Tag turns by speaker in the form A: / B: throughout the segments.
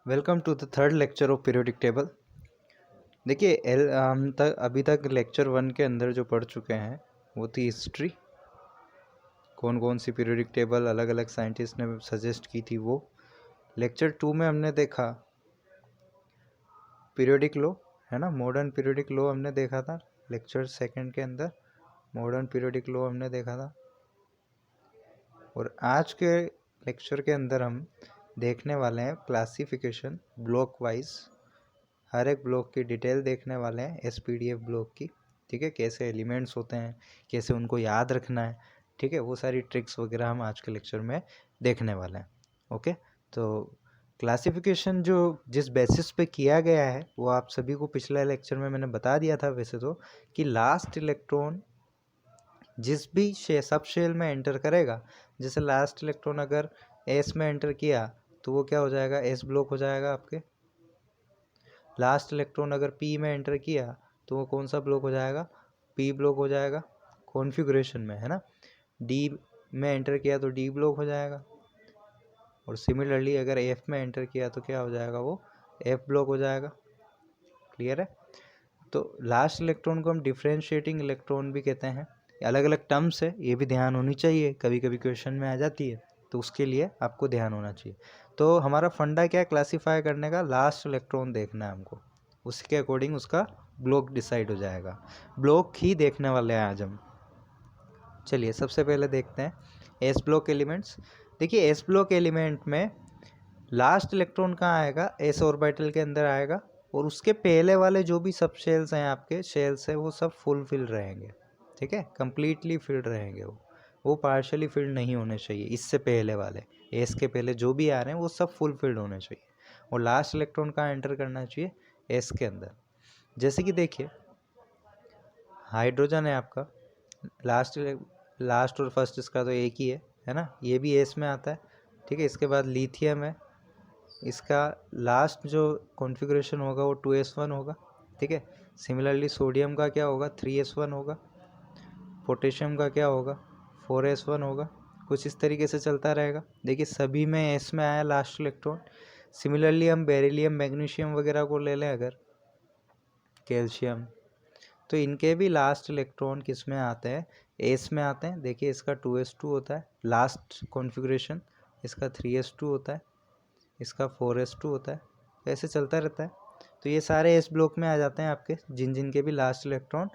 A: Welcome to the third lecture of periodic table. देखिए हम तक अभी तक लेक्चर 1 के अंदर जो पढ़ चुके हैं वो थी हिस्ट्री, कौन कौन सी पीरियोडिक टेबल अलग अलग साइंटिस्ट ने सजेस्ट की थी वो। लेक्चर 2 में हमने देखा पीरियोडिक लॉ, है ना, मॉडर्न पीरियोडिक लॉ हमने देखा था। लेक्चर 2 के अंदर मॉडर्न पीरियोडिक लॉ हमने देखा था। और आज के लेक्चर के अंदर हम देखने वाले हैं क्लासिफिकेशन ब्लॉक वाइज। हर एक ब्लॉक की डिटेल देखने वाले हैं, एसपीडीएफ ब्लॉक की। ठीक है, कैसे एलिमेंट्स होते हैं, कैसे उनको याद रखना है, ठीक है, वो सारी ट्रिक्स वगैरह हम आज के लेक्चर में देखने वाले हैं। ओके, तो क्लासिफिकेशन जो जिस बेसिस पे किया गया है वो आप सभी को पिछले लेक्चर में मैंने बता दिया था वैसे तो, कि लास्ट इलेक्ट्रॉन जिस भी सब शेल में एंटर करेगा, जैसे लास्ट इलेक्ट्रॉन अगर एस में एंटर किया तो वो क्या हो जाएगा, एस ब्लॉक हो जाएगा आपके। लास्ट इलेक्ट्रॉन अगर पी में एंटर किया तो वो कौन सा ब्लॉक हो जाएगा, पी ब्लॉक हो जाएगा कॉन्फ़िगरेशन में, है ना। डी में एंटर किया तो डी ब्लॉक हो जाएगा। और सिमिलरली अगर एफ में एंटर किया तो क्या हो जाएगा, वो एफ ब्लॉक हो जाएगा। क्लियर है। तो लास्ट इलेक्ट्रॉन को हम डिफरेंशिएटिंग इलेक्ट्रॉन भी कहते हैं। अलग अलग टर्म्स है, ये भी ध्यान होनी चाहिए, कभी कभी क्वेश्चन में आ जाती है, तो उसके लिए आपको ध्यान होना चाहिए। तो हमारा फंडा क्या है, क्लासीफाई करने का, लास्ट इलेक्ट्रॉन देखना है हमको, उसके अकॉर्डिंग उसका ब्लॉक डिसाइड हो जाएगा। ब्लॉक ही देखने वाले हैं आज हम। चलिए सबसे पहले देखते हैं एस ब्लॉक एलिमेंट्स। देखिए एस ब्लॉक एलिमेंट में लास्ट इलेक्ट्रॉन कहाँ आएगा, एस ऑर्बिटल के अंदर आएगा। और उसके पहले वाले जो भी सब शेल्स हैं, आपके शेल्स हैं, वो सब फुल फिल रहेंगे। ठीक है, कंप्लीटली फिल्ड रहेंगे। वो पार्शियली फिल्ड नहीं होने चाहिए। इससे पहले वाले एस के पहले जो भी आ रहे हैं वो सब फुल फिल्ड होने चाहिए। और लास्ट इलेक्ट्रॉन कहाँ एंटर करना चाहिए, एस के अंदर। जैसे कि देखिए हाइड्रोजन है आपका, लास्ट और फर्स्ट इसका तो एक ही है ना, ये भी एस में आता है। ठीक है, इसके बाद लिथियम है, इसका लास्ट जो कॉन्फ़िगरेशन होगा वो 2s1 होगा। ठीक है, सिमिलरली सोडियम का क्या होगा, 3s1 होगा। पोटेशियम का क्या होगा, 4s1 होगा। कुछ इस तरीके से चलता रहेगा। देखिए सभी में एस में आया लास्ट इलेक्ट्रॉन। सिमिलरली हम बेरिलियम मैग्नीशियम वगैरह को ले लें, अगर कैल्शियम, तो इनके भी लास्ट इलेक्ट्रॉन किस में आते हैं, एस में आते हैं। देखिए इसका 2s2 होता है लास्ट कॉन्फ़िगरेशन, इसका 3s2 होता है, इसका 4s2 होता है। ऐसे चलता रहता है। तो ये सारे एस ब्लॉक में आ जाते हैं आपके, जिन जिन के भी लास्ट इलेक्ट्रॉन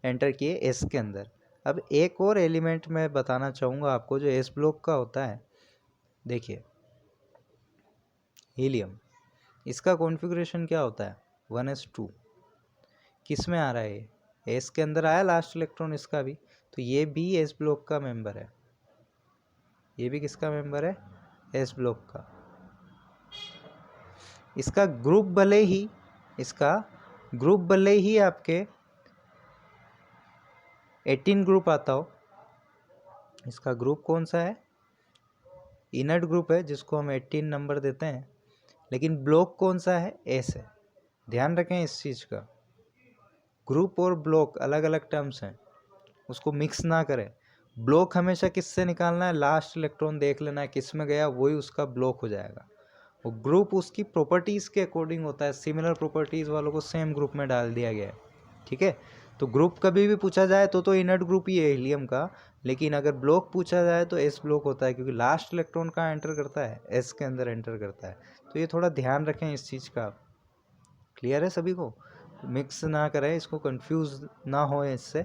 A: एंटर किए एस के अंदर। अब एक और एलिमेंट मैं बताना चाहूँगा आपको जो एस ब्लॉक का होता है। देखिए हीलियम, इसका कॉन्फ़िगरेशन क्या होता है, 1s2। किस में आ रहा है, ये एस के अंदर आया लास्ट इलेक्ट्रॉन इसका भी, तो ये भी एस ब्लॉक का मेंबर है। ये भी किसका मेंबर है, एस ब्लॉक का। इसका ग्रुप भले ही आपके 18 ग्रुप आता हो, इसका ग्रुप कौन सा है, इनर्ट ग्रुप है, जिसको हम 18 नंबर देते हैं। लेकिन ब्लॉक कौन सा है, एस है। ध्यान रखें इस चीज़ का, ग्रुप और ब्लॉक अलग अलग टर्म्स हैं, उसको मिक्स ना करें। ब्लॉक हमेशा किससे निकालना है, लास्ट इलेक्ट्रॉन देख लेना है किस में गया, वही उसका ब्लॉक हो जाएगा। और ग्रुप उसकी प्रॉपर्टीज़ के अकॉर्डिंग होता है, सिमिलर प्रॉपर्टीज़ वालों को सेम ग्रुप में डाल दिया गया है। ठीक है, तो ग्रुप कभी भी पूछा जाए तो इनर्ट ग्रुप ही है हीलियम का। लेकिन अगर ब्लॉक पूछा जाए तो एस ब्लॉक होता है, क्योंकि लास्ट इलेक्ट्रॉन कहाँ एंटर करता है, एस के अंदर एंटर करता है। तो ये थोड़ा ध्यान रखें इस चीज़ का। क्लियर है सभी को, मिक्स ना करें, इसको कंफ्यूज ना हो इससे।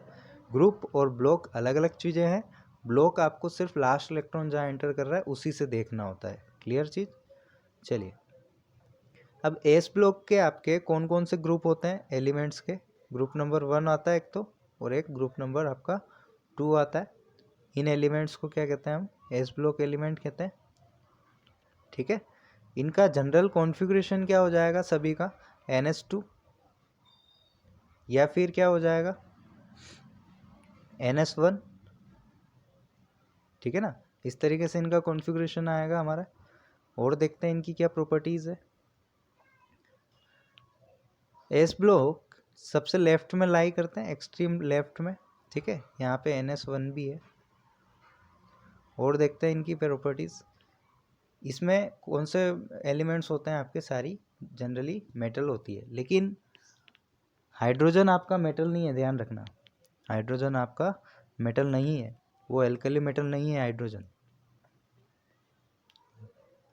A: ग्रुप और ब्लॉक अलग अलग चीज़ें हैं। ब्लॉक आपको सिर्फ लास्ट इलेक्ट्रॉन जहाँ एंटर कर रहा है उसी से देखना होता है। क्लियर चीज़। चलिए अब एस ब्लॉक के आपके कौन कौन से ग्रुप होते हैं एलिमेंट्स के, ग्रुप नंबर 1 आता है एक तो, और एक ग्रुप नंबर आपका 2 आता है। इन एलिमेंट्स को क्या कहते हैं हम, एस ब्लॉक एलिमेंट कहते हैं। ठीक है, इनका जनरल कॉन्फ़िगरेशन क्या हो जाएगा सभी का, NS2, या फिर क्या हो जाएगा, NS1। ठीक है ना, इस तरीके से इनका कॉन्फ़िगरेशन आएगा हमारा। और देखते हैं इनकी क्या प्रॉपर्टीज़ है। एस ब्लॉक सबसे लेफ्ट में लाई करते हैं, एक्सट्रीम लेफ्ट में। ठीक है, यहाँ पे NS1 भी है। और देखते हैं इनकी प्रॉपर्टीज़। इसमें कौन से एलिमेंट्स होते हैं आपके, सारी जनरली मेटल होती है, लेकिन हाइड्रोजन आपका मेटल नहीं है, ध्यान रखना। हाइड्रोजन आपका मेटल नहीं है, वो एल्कली मेटल नहीं है हाइड्रोजन।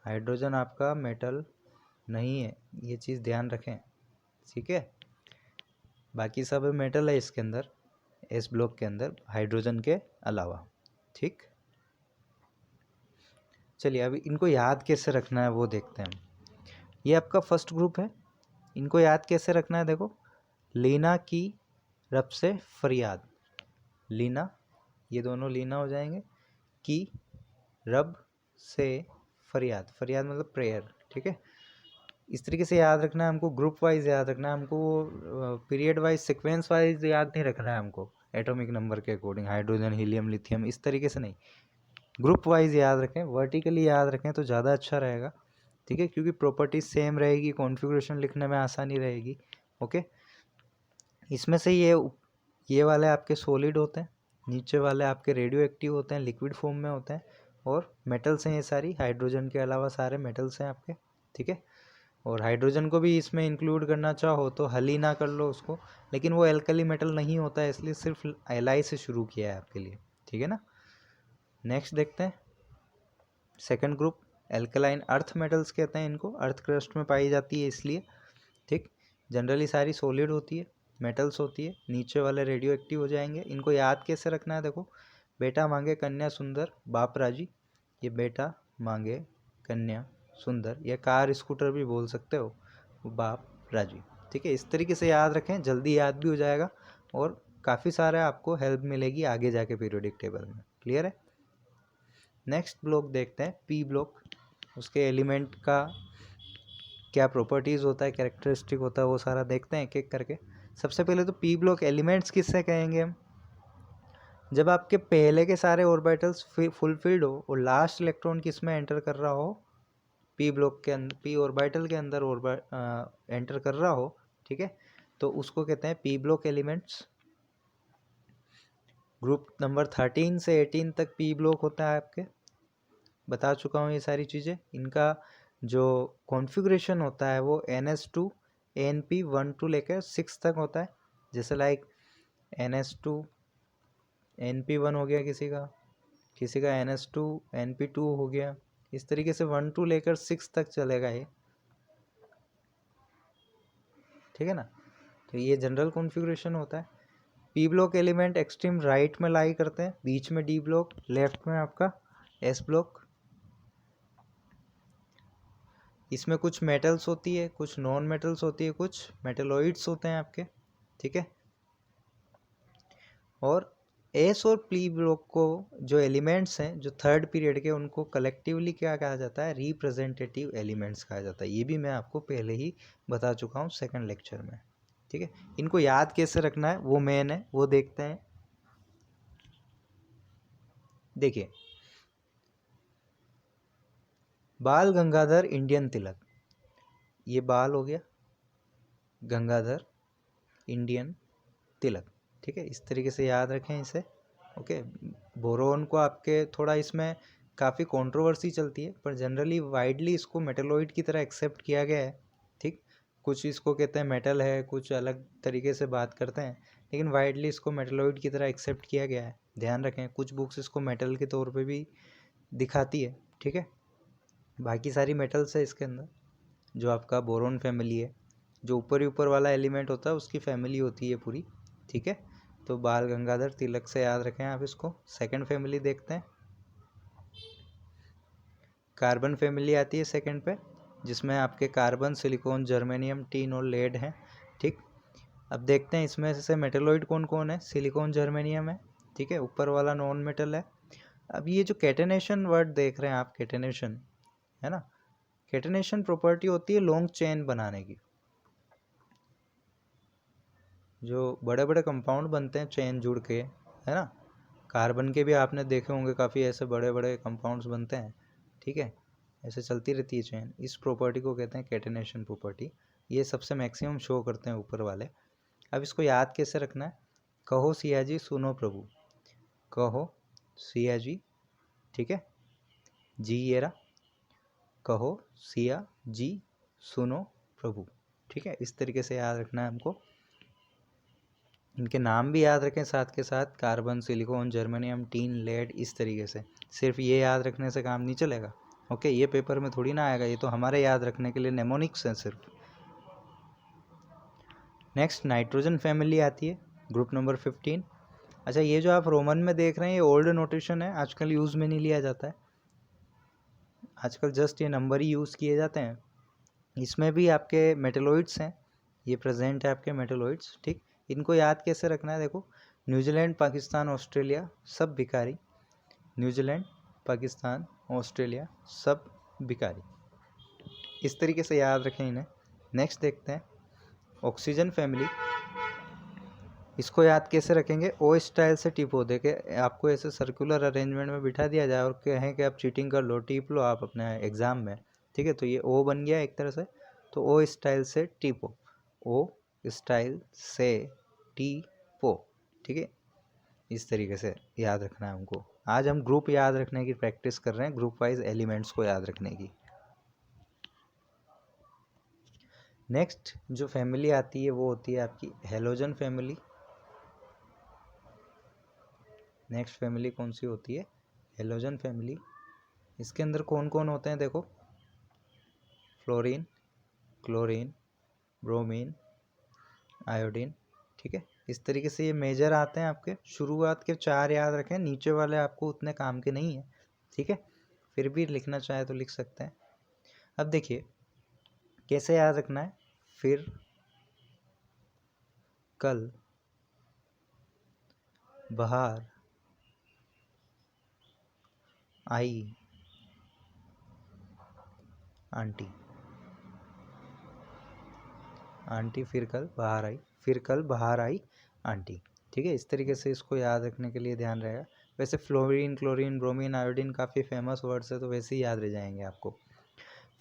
A: हाइड्रोजन आपका मेटल नहीं है, ये चीज़ ध्यान रखें, ठीक है। बाकी सब मेटल है इसके अंदर, एस ब्लॉक के अंदर, हाइड्रोजन के अलावा, ठीक। चलिए अभी इनको याद कैसे रखना है वो देखते हैं। ये आपका फर्स्ट ग्रुप है, इनको याद कैसे रखना है, देखो। लीना की रब से फरियाद, लीना, ये दोनों लीना हो जाएंगे, की रब से फरियाद, फरियाद मतलब प्रेयर, ठीक है। इस तरीके से याद रखना है हमको, ग्रुप वाइज याद रखना है हमको, पीरियड वाइज सीक्वेंस वाइज याद नहीं रखना है हमको, एटॉमिक नंबर के अकॉर्डिंग, हाइड्रोजन हीलियम लिथियम इस तरीके से नहीं, ग्रुप वाइज याद रखें, वर्टिकली याद रखें तो ज़्यादा अच्छा रहेगा, ठीक है, क्योंकि प्रॉपर्टीज सेम रहेगी, कॉन्फ़िगरेशन लिखने में आसानी रहेगी। ओके, इसमें से ये वाले आपके सॉलिड होते हैं, नीचे वाले आपके रेडियो एक्टिव होते हैं, लिक्विड फॉर्म में होते हैं, और मेटल्स हैं ये सारी, हाइड्रोजन के अलावा सारे मेटल्स हैं आपके, ठीक है। और हाइड्रोजन को भी इसमें इंक्लूड करना चाहो तो हलीना कर लो उसको, लेकिन वो एल्कली मेटल नहीं होता है, इसलिए सिर्फ एलआई से शुरू किया है आपके लिए, ठीक है ना। नेक्स्ट देखते हैं second group, alkaline earth metals कहते हैं इनको, अर्थ क्रस्ट में पाई जाती है इसलिए, ठीक। जनरली सारी सॉलिड होती है, मेटल्स होती है, नीचे वाले रेडियो एक्टिव हो जाएंगे। इनको याद कैसे रखना है, देखो, बेटा मांगे कन्या सुंदर बाप राजी, ये बेटा मांगे कन्या सुंदर, या कार स्कूटर भी बोल सकते हो, बाप राजी, ठीक है। इस तरीके से याद रखें, जल्दी याद भी हो जाएगा और काफ़ी सारा आपको हेल्प मिलेगी आगे जाके पीरियोडिक टेबल में। क्लियर है। नेक्स्ट ब्लॉक देखते हैं पी ब्लॉक, उसके एलिमेंट का क्या प्रॉपर्टीज़ होता है, कैरेक्टरिस्टिक होता है, वो सारा देखते हैं एक एक करके। सबसे पहले तो पी ब्लॉक एलिमेंट्स किससे कहेंगे हम, जब आपके पहले के सारे ऑर्बिटल्स फुलफिल्ड हो और लास्ट इलेक्ट्रॉन किस में एंटर कर रहा हो, पी ब्लॉक के अंदर, पी ऑर्बिटल के अंदर एंटर कर रहा हो, ठीक है, तो उसको कहते हैं P block elements. Group number 13 से 18 तक पी ब्लॉक होता है आपके, बता चुका हूँ ये सारी चीज़ें। इनका जो कॉन्फ़िगरेशन होता है वो NS2 ANP1 टू लेकर 6 तक होता है, जैसे लाइक NS2 NP1 हो गया किसी का NS2 NP2 हो गया, इस तरीके से 1 टू लेकर 6 तक चलेगा ये, ठीक है ना। तो ये जनरल कॉन्फ़िगरेशन होता है। P block element extreme right में लाई करते हैं, बीच में डी ब्लॉक, लेफ्ट में आपका एस ब्लॉक। इसमें कुछ मेटल्स होती है, कुछ नॉन मेटल्स होती है, कुछ मेटलॉइड्स होते हैं आपके, ठीक है। और एस और पी ब्लॉक को जो एलिमेंट्स हैं जो थर्ड पीरियड के, उनको कलेक्टिवली क्या कहा जाता है, रिप्रेजेंटेटिव एलिमेंट्स कहा जाता है। ये भी मैं आपको पहले ही बता चुका हूँ सेकंड लेक्चर में, ठीक है। इनको याद कैसे रखना है वो मेन है, वो देखते हैं। देखिए, बाल गंगाधर इंडियन तिलक, ये बाल हो गया, गंगाधर इंडियन तिलक, ठीक है। इस तरीके से याद रखें इसे। ओके, बोरोन को आपके थोड़ा इसमें काफ़ी कंट्रोवर्सी चलती है, पर जनरली वाइडली इसको मेटलॉइड की तरह एक्सेप्ट किया गया है, ठीक। कुछ इसको कहते हैं मेटल है, कुछ अलग तरीके से बात करते हैं, लेकिन वाइडली इसको मेटलॉइड की तरह एक्सेप्ट किया गया है। ध्यान रखें, कुछ बुक्स इसको मेटल के तौर पे भी दिखाती है, ठीक है। बाकी सारी मेटल्स है इसके अंदर। जो आपका बोरोन फैमिली है, जो ऊपर ही ऊपर वाला एलिमेंट होता है उसकी फैमिली होती है पूरी, ठीक है। तो बाल गंगाधर तिलक से याद रखें आप इसको। सेकंड फैमिली देखते हैं, कार्बन फैमिली आती है सेकंड पे, जिसमें आपके कार्बन, सिलिकॉन, जर्मेनियम, टीन और लेड हैं, ठीक। अब देखते हैं इसमें से मेटलॉइड कौन कौन है, सिलिकॉन, जर्मेनियम है, ठीक है, ऊपर वाला नॉन मेटल है। अब ये जो कैटेनेशन वर्ड देख रहे हैं आप, कैटेनेशन है ना, कैटेनेशन प्रॉपर्टी होती है लॉन्ग चेन बनाने की। जो बड़े बड़े कंपाउंड बनते हैं चेन जुड़ के, है ना, कार्बन के भी आपने देखे होंगे, काफ़ी ऐसे बड़े बड़े कंपाउंड्स बनते हैं, ठीक है, ऐसे चलती रहती है चेन। इस प्रॉपर्टी को कहते हैं कैटेनेशन प्रॉपर्टी। ये सबसे मैक्सिमम शो करते हैं ऊपर वाले। अब इसको याद कैसे रखना है, कहो सिया जी सुनो प्रभु, कहो सिया जी, ठीक है, जी ये रहा, कहो सिया जी सुनो प्रभु। ठीक है, इस तरीके से याद रखना है हमको। इनके नाम भी याद रखें साथ के साथ, carbon, silicon, germanium, tin, lead, इस तरीके से। सिर्फ ये याद रखने से काम नहीं चलेगा। ओके, ये पेपर में थोड़ी ना आएगा, ये तो हमारे याद रखने के लिए नेमोनिक्स हैं सिर्फ। नेक्स्ट नाइट्रोजन फैमिली आती है, ग्रुप नंबर 15। अच्छा, ये जो आप रोमन में देख रहे हैं ये ओल्ड नोटेशन है, आजकल यूज़ में नहीं लिया जाता है, आजकल जस्ट ये नंबर ही यूज़ किए जाते हैं। इसमें भी आपके मेटलोइड्स हैं, ये प्रेजेंट है आपके मेटलोइड्स। ठीक, इनको याद कैसे रखना है, देखो न्यूजीलैंड, पाकिस्तान, ऑस्ट्रेलिया सब भिखारी, न्यूजीलैंड, पाकिस्तान, ऑस्ट्रेलिया सब भिखारी, इस तरीके से याद रखें इन्हें। नेक्स्ट देखते हैं ऑक्सीजन फैमिली। इसको याद कैसे रखेंगे, ओ स्टाइल से टिप हो दे के आपको ऐसे सर्कुलर अरेंजमेंट में बिठा दिया जाए और कहें कि आप चीटिंग कर लो, टिप लो आप अपने एग्ज़ाम में। ठीक है, तो ये ओ बन गया एक तरह से, तो ओ स्टाइल से टिपो, ओ स्टाइल से टिपो। ठीक है, इस तरीके से याद रखना है हमको। आज हम ग्रुप याद रखने की प्रैक्टिस कर रहे हैं, ग्रुप वाइज एलिमेंट्स को याद रखने की। नेक्स्ट जो फैमिली आती है वो होती है आपकी हेलोजन फैमिली। नेक्स्ट फैमिली कौन सी होती है, हेलोजन फैमिली। इसके अंदर कौन कौन होते हैं, देखो फ्लोरीन, क्लोरीन, ब्रोमीन, आयोडीन। ठीक है, इस तरीके से ये मेजर आते हैं आपके। शुरुआत के 4 याद रखें, नीचे वाले आपको उतने काम के नहीं है। ठीक है, फिर भी लिखना चाहे तो लिख सकते हैं। अब देखिए कैसे याद रखना है, फिर कल, बाहर, आई, आंटी, आंटी फिर कल बाहर आई, फिर कल बाहर आई आंटी। ठीक है, इस तरीके से इसको याद रखने के लिए ध्यान रहेगा। वैसे फ्लोरीन, क्लोरीन, ब्रोमीन, आयोडीन काफ़ी फेमस वर्ड्स है, तो वैसे ही याद रह जाएंगे आपको।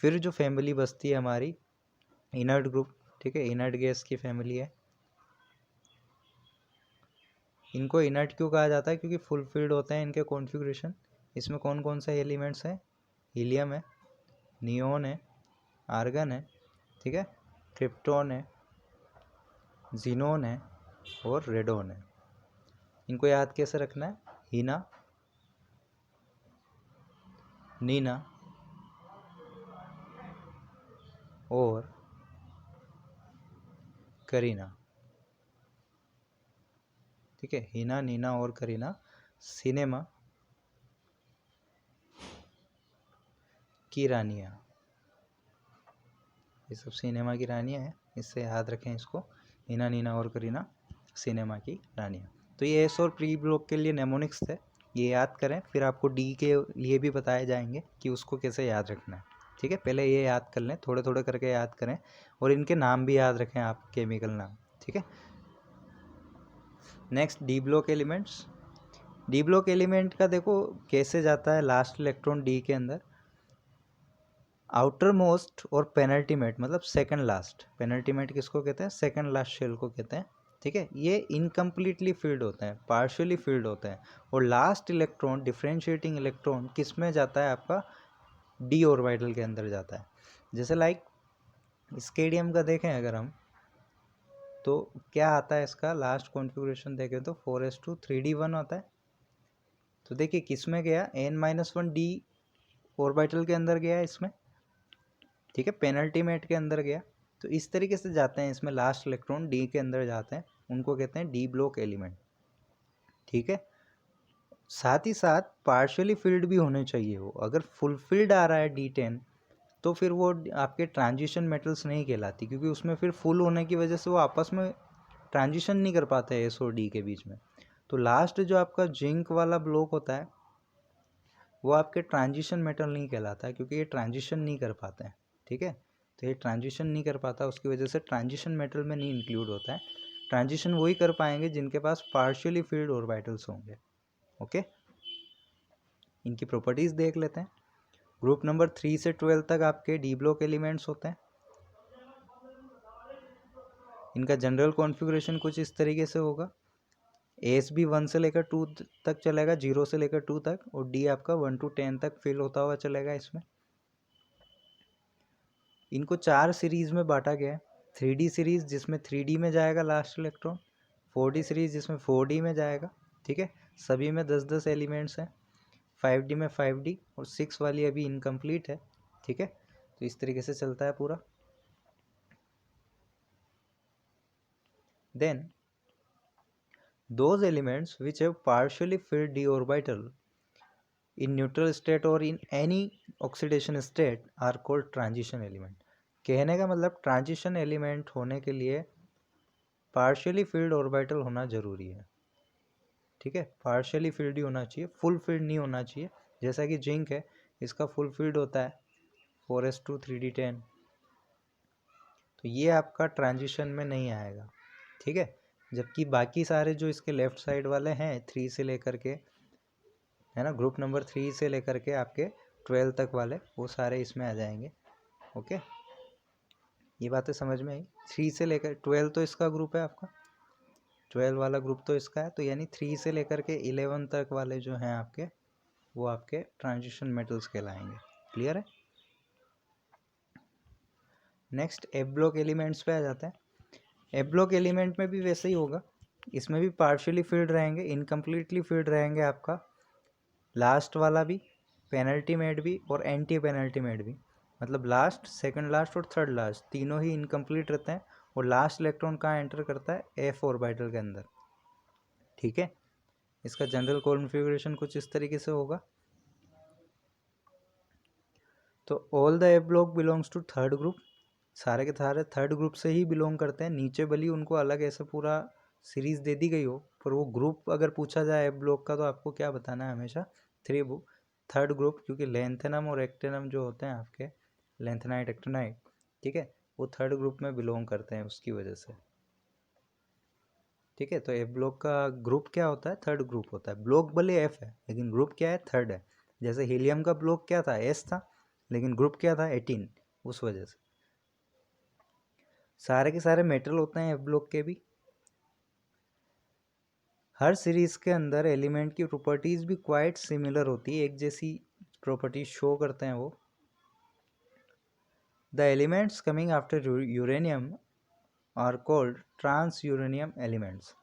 A: फिर जो फैमिली बचती है हमारी इनर्ट ग्रुप। ठीक है, इनर्ट गैस की फैमिली है। इनको इनर्ट क्यों कहा जाता है, क्योंकि फुलफिल्ड होते हैं इनके कॉन्फ़िगरेशन। इसमें कौन कौन से एलिमेंट्स हैं, हीलियम है, नियोन है, आर्गन है, ठीक है, क्रिप्टॉन है, जीनोन है और रेडोन है। इनको याद कैसे रखना है, हीना, नीना और करीना। ठीक है, हीना, नीना और करीना सिनेमा की रानियाँ, ये सब सिनेमा की रानियाँ हैं, इससे याद रखें इसको, हीना, नीना और करीना सिनेमा की रानियाँ। तो ये एस और प्री ब्लॉक के लिए नेमोनिक्स थे, ये याद करें। फिर आपको डी के लिए भी बताए जाएंगे कि उसको कैसे याद रखना है। ठीक है, पहले ये याद कर लें, थोड़े थोड़े करके याद करें, और इनके नाम भी याद रखें आप, केमिकल नाम। ठीक है, next D block elements. D block element का देखो कैसे जाता है लास्ट इलेक्ट्रॉन डी के अंदर, आउटर मोस्ट और पेनल्टीमेट, मतलब सेकंड लास्ट। पेनल्टीमेट किसको कहते हैं, सेकंड लास्ट शेल को कहते हैं। ठीक है, ये इनकम्प्लीटली फिल्ड होते हैं, पार्शियली फिल्ड होते हैं। और लास्ट इलेक्ट्रॉन, डिफरेंशिएटिंग इलेक्ट्रॉन किस में जाता है आपका, डी ऑर्बिटल के अंदर जाता है। जैसे लाइक स्केडियम का देखें अगर हम, तो क्या आता है इसका लास्ट कॉन्फ़िगरेशन देखें तो 4s2 3d1 होता है। तो देखिए किस में गया, n-1 डी ऑर्बिटल के अंदर गया इसमें। ठीक है, पेनल्टीमेट के अंदर गया। तो इस तरीके से जाते हैं इसमें, लास्ट इलेक्ट्रॉन डी के अंदर जाते हैं, उनको कहते हैं डी ब्लॉक एलिमेंट। ठीक है, साथ ही साथ पार्शियली फिल्ड भी होने चाहिए वो। अगर फुलफिल्ड आ रहा है D10 तो फिर वो आपके ट्रांजिशन मेटल्स नहीं कहलाती, क्योंकि उसमें फिर फुल होने की वजह से वो आपस में ट्रांजिशन नहीं कर पाते एस और डी के बीच में। तो लास्ट जो आपका जिंक वाला ब्लॉक होता है वो आपके ट्रांजिशन मेटल नहीं कहलाता है, क्योंकि ये ट्रांजिशन नहीं कर पाते हैं। ठीक है, तो ये ट्रांजिशन नहीं कर पाता, उसकी वजह से ट्रांजिशन मेटल में नहीं इंक्लूड होता है। ट्रांजिशन वही कर पाएंगे जिनके पास पार्शियली फिल्ड ऑर्बिटल्स होंगे। ओके, इनकी प्रॉपर्टीज़ देख लेते हैं। ग्रुप नंबर 3 से 12 तक आपके डी ब्लॉक एलिमेंट्स होते हैं। इनका जनरल कॉन्फ़िगरेशन कुछ इस तरीके से होगा, एस भी 1 से लेकर 2 तक चलेगा, 0 से लेकर 2 तक, और डी आपका 1 to 10 तक फिल होता हुआ चलेगा इसमें। इनको 4 सीरीज में बांटा गया है। 3D सीरीज जिसमें 3D में जाएगा लास्ट इलेक्ट्रॉन, 4D सीरीज जिसमें 4D में जाएगा, ठीक है। सभी में 10-10 एलिमेंट्स हैं, 5D में 5D, और 6 वाली अभी इनकम्प्लीट है, ठीक है। तो इस तरीके से चलता है पूरा। Then those elements which have partially filled d orbital in neutral state or in any oxidation state are called transition element। कहने का मतलब ट्रांजिशन एलिमेंट होने के लिए पार्शियली फिल्ड ऑर्बिटल होना जरूरी है, ठीक है। पार्शियली फिल्ड ही होना चाहिए, फुल फिल्ड नहीं होना चाहिए। जैसा कि जिंक है, इसका फुल फिल्ड होता है 4s2 3d10, तो ये आपका ट्रांजिशन में नहीं आएगा, ठीक है। जबकि बाकी सारे जो इसके लेफ्ट साइड वाले हैं 3 से लेकर के, है ना, ग्रुप नंबर 3 से लेकर के आपके 12 तक वाले, वो सारे इसमें आ जाएंगे। ओके, ये बातें समझ में आई। 3 से लेकर 12 तो इसका ग्रुप है, आपका 12 वाला ग्रुप तो इसका है, तो यानी 3 से लेकर के 11 तक वाले जो हैं आपके, वो आपके ट्रांजिशन मेटल्स कहलाएंगे। क्लियर है। नेक्स्ट एफ ब्लॉक एलिमेंट्स पे आ जाते हैं। एफ ब्लॉक एलिमेंट में भी वैसे ही होगा, इसमें भी पार्शियली फिल्ड रहेंगे, इनकम्प्लीटली फिल्ड रहेंगे आपका लास्ट वाला भी, पेनल्टीमेट भी और एंटी पेनल्टीमेट भी। मतलब लास्ट, सेकंड लास्ट और थर्ड लास्ट तीनों ही इनकम्प्लीट रहते हैं, और लास्ट इलेक्ट्रॉन कहाँ एंटर करता है, एफ ऑर्बिटल के अंदर, ठीक है। इसका जनरल कॉन्फ़िगरेशन कुछ इस तरीके से होगा। तो all the F block belongs to third group, सारे के सारे थर्ड ग्रुप से ही बिलोंग करते हैं। नीचे भली उनको अलग ऐसे पूरा सीरीज दे दी गई हो, पर वो ग्रुप अगर पूछा जाए एफ ब्लॉक का, तो आपको क्या बताना है हमेशा, थर्ड ग्रुप, क्योंकि लेंथेनम और एक्टेनम जो होते हैं आपके, लेंथेनाइट एक्टेनाइट, ठीक है, वो थर्ड ग्रुप में बिलोंग करते हैं उसकी वजह से, ठीक है। तो एफ ब्लॉक का ग्रुप क्या होता है, थर्ड ग्रुप होता है। ब्लॉक भले एफ है लेकिन ग्रुप क्या है, थर्ड है। जैसे हीलियम का ब्लॉक क्या था, एस था, लेकिन ग्रुप क्या था, 18, उस वजह से। सारे के सारे मेटल होते हैं एफ ब्लॉक के भी। हर सीरीज के अंदर एलिमेंट की प्रॉपर्टीज भी क्वाइट सिमिलर होती है, एक जैसी प्रॉपर्टीज शो करते हैं वो। The elements coming after uranium are called trans uranium elements.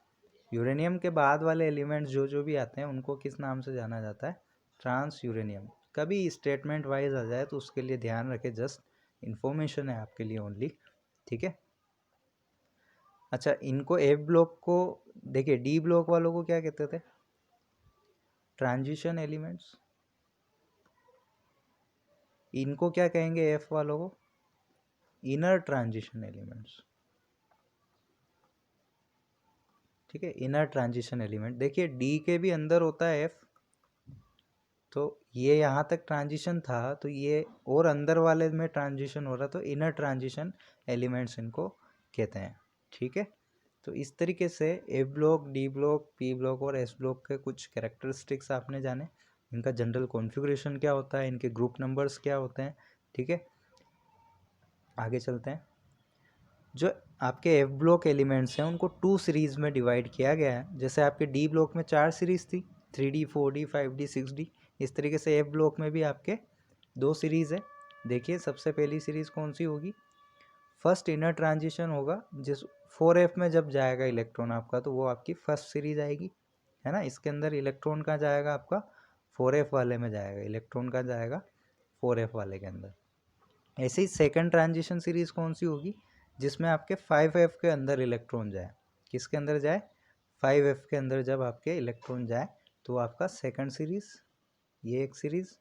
A: Uranium के बाद वाले एलिमेंट्स जो जो भी आते हैं उनको किस नाम से जाना जाता है, ट्रांस यूरेनियम। कभी स्टेटमेंट वाइज आ जाए तो उसके लिए ध्यान रखें, जस्ट इन्फॉर्मेशन है आपके लिए ओनली, ठीक है। अच्छा, इनको एफ ब्लॉक को देखिए, डी ब्लॉक वालों को क्या कहते थे, ट्रांजिशन एलिमेंट्स। इनको क्या कहेंगे एफ वालों को, इनर ट्रांजिशन एलिमेंट्स, ठीक है, इनर ट्रांजिशन एलिमेंट। देखिए डी के भी अंदर होता है एफ, तो ये यहाँ तक ट्रांजिशन था, तो ये और अंदर वाले में ट्रांजिशन हो रहा, तो इनर ट्रांजिशन एलिमेंट्स इनको कहते हैं, ठीक है। तो इस तरीके से F block, D block, P block और एस ब्लॉक के कुछ कैरेक्टरिस्टिक्स आपने जाने, इनका जनरल कॉन्फ़िगरेशन क्या होता है, इनके ग्रुप नंबर्स क्या होते हैं, ठीक है। आगे चलते हैं। जो आपके एफ ब्लॉक एलिमेंट्स हैं उनको 2 सीरीज़ में डिवाइड किया गया है। जैसे आपके डी ब्लॉक में 4 सीरीज़ थी, 3D 4D 5D 6D, इस तरीके से एफ ब्लॉक में भी आपके 2 सीरीज़ है। देखिए सबसे पहली सीरीज़ कौन सी होगी, फर्स्ट इनर ट्रांजिशन होगा, जिस 4F में जब जाएगा इलेक्ट्रॉन आपका, तो वो आपकी फर्स्ट सीरीज आएगी, है ना। इसके अंदर इलेक्ट्रॉन कहाँ जाएगा आपका, 4F वाले में जाएगा, इलेक्ट्रॉन कहाँ जाएगा, 4F वाले के अंदर। ऐसे ही सेकंड ट्रांजिशन सीरीज कौन सी होगी, जिसमें आपके 5F के अंदर इलेक्ट्रॉन जाए, किसके अंदर जाए, 5F के अंदर जब आपके इलेक्ट्रॉन जाए, तो आपका सेकंड सीरीज, ये एक सीरीज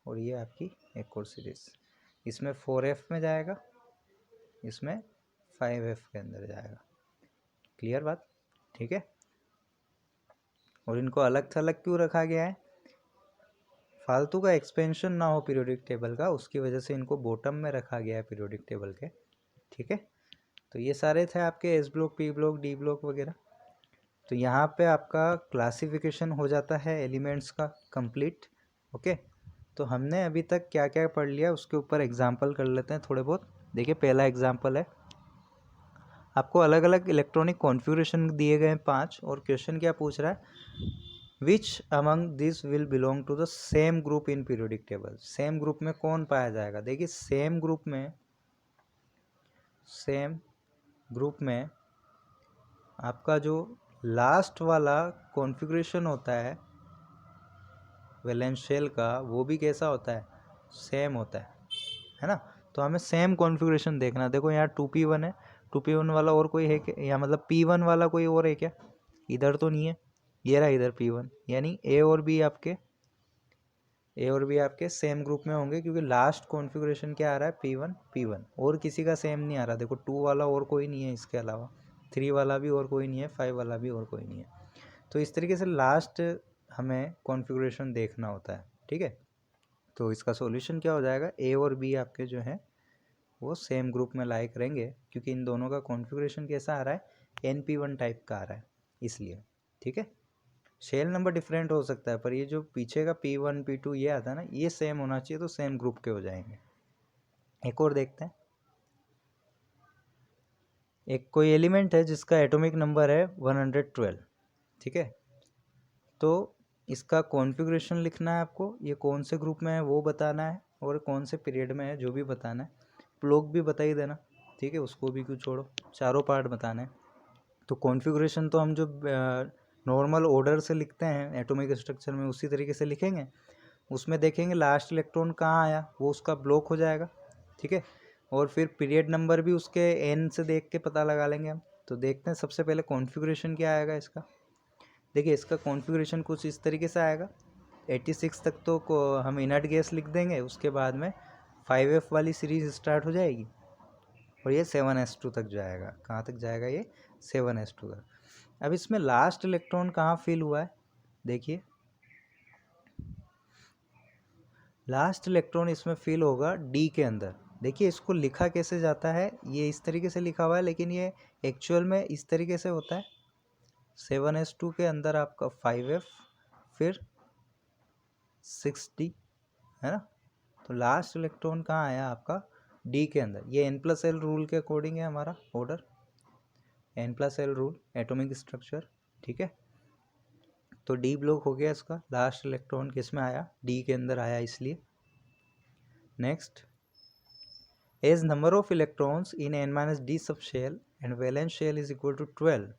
A: और ये आपकी एक और सीरीज, इसमें 4F में जाएगा, इसमें 5F के अंदर जाएगा। क्लियर बात, ठीक है। और इनको अलग थलग क्यों रखा गया है, फालतू का एक्सपेंशन ना हो पीरियोडिक टेबल का, उसकी वजह से इनको बॉटम में रखा गया है पीरियोडिक टेबल के, ठीक है। तो ये सारे थे आपके S block, P block, D block वगैरह। तो यहाँ पे आपका क्लासिफिकेशन हो जाता है एलिमेंट्स का कंप्लीट। ओके, तो हमने अभी तक क्या क्या पढ़ लिया उसके ऊपर एग्जाम्पल कर लेते हैं थोड़े बहुत। देखिए पहला एग्जाम्पल है, आपको अलग अलग इलेक्ट्रॉनिक कॉन्फ़िगरेशन दिए गए हैं 5, और क्वेश्चन क्या पूछ रहा है, which among this will belong to the same group in periodic table. Same group में कौन पाया जाएगा, देखिए सेम ग्रुप में सेम ग्रुप में आपका जो लास्ट वाला कॉन्फ़िगरेशन होता है वैलेंस शेल का, वो भी कैसा होता है, सेम होता है ना। तो हमें सेम कॉन्फ़िगरेशन देखना। देखो यहाँ 2p1 है, 2p1 वाला और कोई है क्या, या मतलब p1 वाला कोई और है क्या, इधर तो नहीं है, ये रहा इधर p1, यानी a और b आपके सेम ग्रुप में होंगे, क्योंकि लास्ट कॉन्फ़िगरेशन क्या आ रहा है, p1 और किसी का सेम नहीं आ रहा। देखो 2 वाला और कोई नहीं है इसके अलावा, 3 वाला भी और कोई नहीं है, 5 वाला भी और कोई नहीं है। तो इस तरीके से लास्ट हमें कॉन्फ़िगरेशन देखना होता है, ठीक है। तो इसका सॉल्यूशन क्या हो जाएगा, ए और बी आपके जो है वो सेम ग्रुप में लाई करेंगे, क्योंकि इन दोनों का कॉन्फ़िगरेशन कैसा आ रहा है, NP1 टाइप का आ रहा है इसलिए, ठीक है। शेल नंबर डिफरेंट हो सकता है, पर ये जो पीछे का P1 P2 ये आता है ना, ये सेम होना चाहिए, तो सेम ग्रुप के हो जाएंगे। एक और देखते हैं। एक कोई एलिमेंट है जिसका एटॉमिक नंबर है 112, ठीक है। तो इसका कॉन्फ़िगरेशन लिखना है आपको, ये कौन से ग्रुप में है वो बताना है, और कौन से पीरियड में है जो भी बताना है। ब्लॉक भी बता ही देना, ठीक है, उसको भी क्यों छोड़ो, चारों पार्ट बताना है। तो कॉन्फ़िगरेशन तो हम जो नॉर्मल ऑर्डर से लिखते हैं एटॉमिक स्ट्रक्चर में, उसी तरीके से लिखेंगे। उसमें देखेंगे लास्ट इलेक्ट्रॉन कहाँ आया, वो उसका ब्लॉक हो जाएगा, ठीक है। और फिर पीरियड नंबर भी उसके एन से देख के पता लगा लेंगे हम। तो देखते हैं सबसे पहले कॉन्फ़िगरेशन क्या आएगा इसका। देखिए इसका कॉन्फ़िगरेशन कुछ इस तरीके से आएगा। 86 तक तो हम इनर्ट गैस लिख देंगे, उसके बाद में 5f वाली सीरीज स्टार्ट हो जाएगी, और ये 7s2 तक जाएगा। कहाँ तक जाएगा, ये 7s2 तक। अब इसमें लास्ट इलेक्ट्रॉन कहाँ फिल हुआ है, देखिए लास्ट इलेक्ट्रॉन इसमें फिल होगा डी के अंदर। देखिए इसको लिखा कैसे जाता है, ये इस तरीके से लिखा हुआ है, लेकिन ये एक्चुअल में इस तरीके से होता है। 7s2 के अंदर आपका 5f फिर 6d, है ना। तो लास्ट इलेक्ट्रॉन कहाँ आया आपका, डी के अंदर। ये n+l रूल के अकॉर्डिंग है हमारा order, n+l rule atomic structure, ठीक है। तो डी ब्लॉक हो गया इसका, लास्ट इलेक्ट्रॉन किस में आया, डी के अंदर आया इसलिए। Next, as number of electrons in n-d sub shell and valence shell is equal to 12,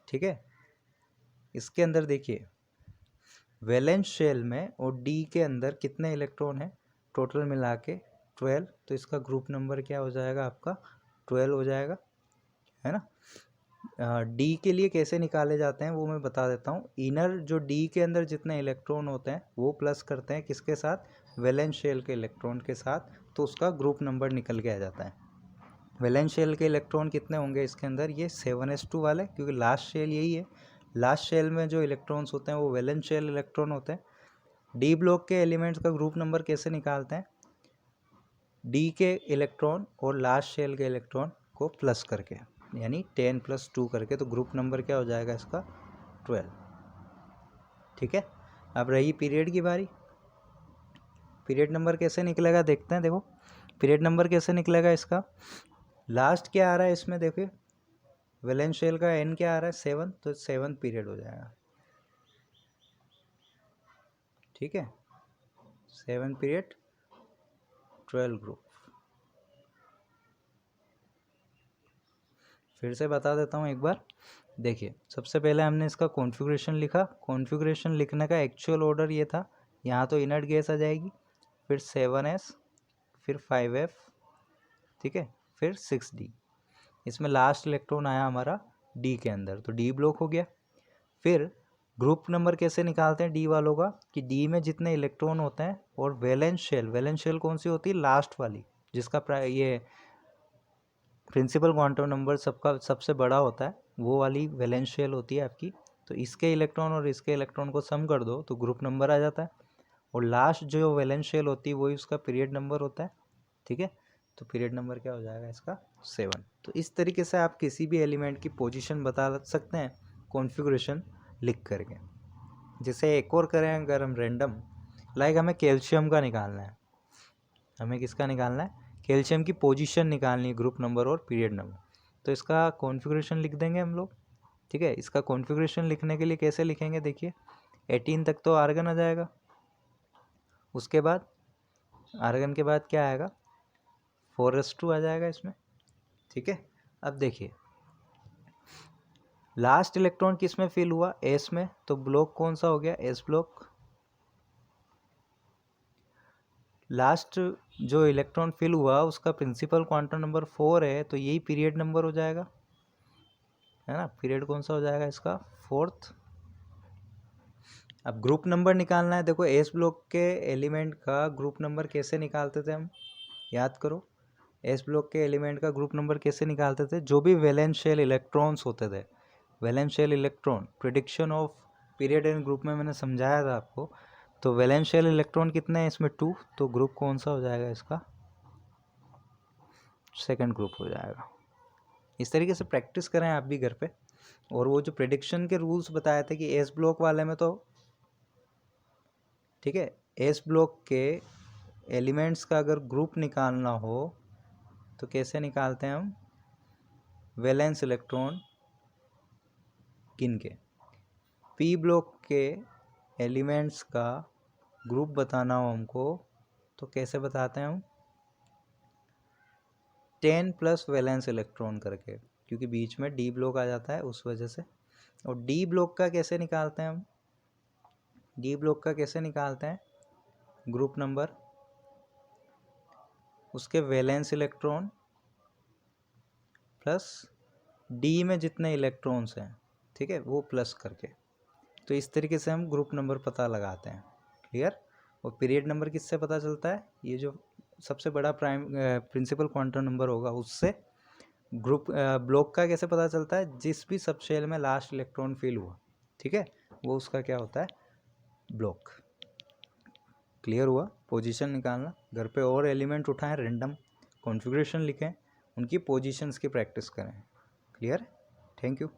A: ठीक है। इसके अंदर देखिए वैलेंस शेल में और डी के अंदर कितने इलेक्ट्रॉन है, टोटल मिला के 12। तो इसका ग्रुप नंबर क्या हो जाएगा आपका, 12 हो जाएगा, है ना। डी के लिए कैसे निकाले जाते हैं वो मैं बता देता हूँ। इनर जो डी के अंदर जितने इलेक्ट्रॉन होते हैं वो प्लस करते हैं किसके साथ, वैलेंस शेल के इलेक्ट्रॉन के साथ, तो उसका ग्रुप नंबर निकल के आ जाता है। वैलेंस शेल के इलेक्ट्रॉन कितने होंगे इसके अंदर, ये 7s2 वाले, क्योंकि लास्ट शेल यही है। लास्ट शेल में जो इलेक्ट्रॉन्स होते हैं वो वैलेंस शेल इलेक्ट्रॉन होते हैं। डी ब्लॉक के एलिमेंट्स का ग्रुप नंबर कैसे निकालते हैं, डी के इलेक्ट्रॉन और लास्ट शेल के इलेक्ट्रॉन को प्लस करके, यानी 10 + 2 करके, तो ग्रुप नंबर क्या हो जाएगा इसका, 12, ठीक है। अब रही पीरियड की बारी। पीरियड नंबर कैसे निकलेगा देखते हैं। देखो पीरियड नंबर कैसे निकलेगा इसका, लास्ट क्या आ रहा है इसमें, देखिए वैलेंस शेल का n क्या आ रहा है, 7, तो 7 पीरियड हो जाएगा, ठीक है। 7 पीरियड 12 ग्रुप। फिर से बता देता हूँ एक बार। देखिए सबसे पहले हमने इसका कॉन्फ़िगरेशन लिखा, कॉन्फ़िगरेशन लिखने का एक्चुअल ऑर्डर ये था। यहाँ तो इनर्ट गैस आ जाएगी, फिर 7s, फिर 5f, ठीक है, फिर 6d। इसमें लास्ट इलेक्ट्रॉन आया हमारा डी के अंदर, तो डी ब्लॉक हो गया। फिर ग्रुप नंबर कैसे निकालते हैं डी वालों का, कि डी में जितने इलेक्ट्रॉन होते हैं और वैलेंस शेल कौन सी होती है, लास्ट वाली, जिसका ये प्रिंसिपल क्वांटम नंबर सबका सबसे बड़ा होता है, वो वाली वैलेंस शेल होती है आपकी। तो इसके इलेक्ट्रॉन और इसके इलेक्ट्रॉन को सम कर दो तो ग्रुप नंबर आ जाता है, और लास्ट जो वैलेंस शेल होती है वही उसका पीरियड नंबर होता है, ठीक है। तो पीरियड नंबर क्या हो जाएगा इसका, 7। तो इस तरीके से आप किसी भी एलिमेंट की पोजीशन बता सकते हैं कॉन्फ़िगरेशन लिख करके। जैसे एक और करें अगर हम रैंडम, लाइक हमें कैल्शियम का निकालना है, हमें किसका निकालना है, कैल्शियम की पोजीशन निकालनी है, ग्रुप नंबर और पीरियड नंबर। तो इसका कॉन्फ़िगरेशन लिख देंगे हम लोग, ठीक है। इसका कॉन्फ़िगरेशन लिखने के लिए कैसे लिखेंगे, देखिए 18 तक तो आर्गन आ जाएगा, उसके बाद आर्गन के बाद क्या आएगा, 4s2 आ जाएगा इसमें, ठीक है, अब देखिए लास्ट इलेक्ट्रॉन किस में फिल हुआ, एस में, तो ब्लॉक कौन सा हो गया, एस ब्लॉक। लास्ट जो इलेक्ट्रॉन फिल हुआ उसका प्रिंसिपल क्वांटम नंबर 4 है, तो यही पीरियड नंबर हो जाएगा, है ना। पीरियड कौन सा हो जाएगा इसका, 4th। अब ग्रुप नंबर निकालना है। देखो एस ब्लॉक के एलिमेंट का ग्रुप नंबर कैसे निकालते थे हम, याद करो। एस ब्लॉक के एलिमेंट का ग्रुप नंबर कैसे निकालते थे, जो भी वैलेंस शेल इलेक्ट्रॉन्स होते थे, valence shell electron, prediction of period and group में मैंने समझाया था आपको। तो वैलेंस शेल इलेक्ट्रॉन कितने हैं इसमें, 2, तो ग्रुप कौन सा हो जाएगा इसका, सेकंड ग्रुप हो जाएगा। इस तरीके से प्रैक्टिस करें आप भी घर पे। और वो जो प्रिडिक्शन के रूल्स बताए थे कि एस ब्लॉक वाले में तो ठीक है, एस ब्लॉक के एलिमेंट्स का अगर ग्रुप निकालना हो तो कैसे निकालते हैं हम, वैलेंस इलेक्ट्रॉन गिन के। पी ब्लॉक के एलिमेंट्स का ग्रुप बताना हो हमको तो कैसे बताते हैं हम, 10 प्लस वैलेंस इलेक्ट्रॉन करके, क्योंकि बीच में डी ब्लॉक आ जाता है उस वजह से। और डी ब्लॉक का कैसे निकालते हैं हम, डी ब्लॉक का कैसे निकालते हैं, ग्रुप नंबर, उसके वैलेंस इलेक्ट्रॉन प्लस डी में जितने इलेक्ट्रॉन्स हैं, ठीक है, वो प्लस करके। तो इस तरीके से हम ग्रुप नंबर पता लगाते हैं, क्लियर। और पीरियड नंबर किससे पता चलता है, ये जो सबसे बड़ा प्रिंसिपल क्वांटम नंबर होगा उससे। ग्रुप ब्लॉक का कैसे पता चलता है, जिस भी सब शेल में लास्ट इलेक्ट्रॉन फिल हुआ, ठीक है, वो उसका क्या होता है, ब्लॉक। क्लियर हुआ। पोजीशन निकालना, घर पे और एलिमेंट उठाएं, रैंडम कॉन्फ़िगरेशन लिखें, उनकी पोजीशंस की प्रैक्टिस करें। Clear, thank you.